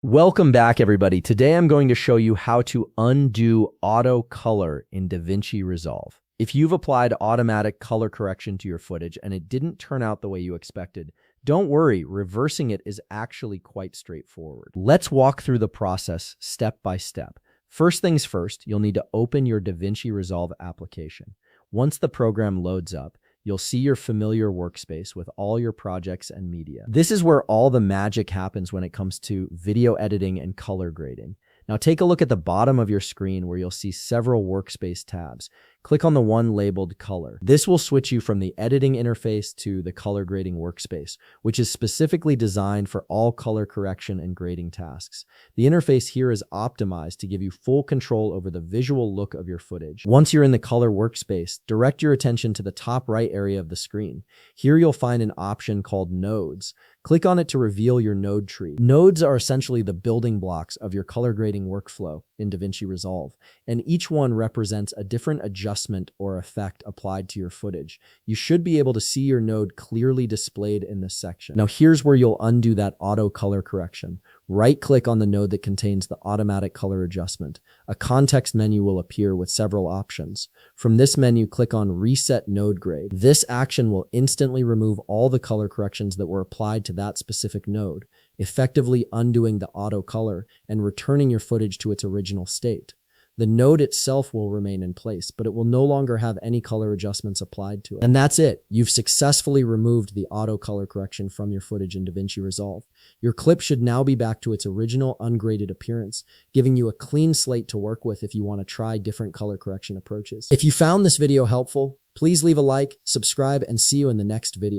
Welcome back, everybody. Today I'm going to show you how to undo auto color in Davinci Resolve. If you've applied automatic color correction to your footage and it didn't turn out the way you expected, don't worry, reversing it is actually quite straightforward. Let's walk through the process step by step. First things first, you'll need to open your Davinci Resolve application. Once the program loads up, you'll see your familiar workspace with all your projects and media. This is where all the magic happens when it comes to video editing and color grading. Now take a look at the bottom of your screen where you'll see several workspace tabs. Click on the one labeled color. This will switch you from the editing interface to the color grading workspace, which is specifically designed for all color correction and grading tasks. The interface here is optimized to give you full control over the visual look of your footage. Once you're in the color workspace, direct your attention to the top right area of the screen. Here you'll find an option called nodes. Click on it to reveal your node tree. Nodes are essentially the building blocks of your color grading workflow in Davinci Resolve, and each one represents a different adjustment or effect applied to your footage. You should be able to see your node clearly displayed in this section. Now here's where you'll undo that auto color correction. Right-click on the node that contains the automatic color adjustment. A context menu will appear with several options. From this menu, click on Reset Node Grade. This action will instantly remove all the color corrections that were applied to that specific node, effectively undoing the auto color and returning your footage to its original state. The node itself will remain in place, but it will no longer have any color adjustments applied to it. And that's it. You've successfully removed the auto color correction from your footage in Davinci Resolve. Your clip should now be back to its original ungraded appearance, giving you a clean slate to work with if you want to try different color correction approaches. If you found this video helpful, please leave a like, subscribe, and see you in the next video.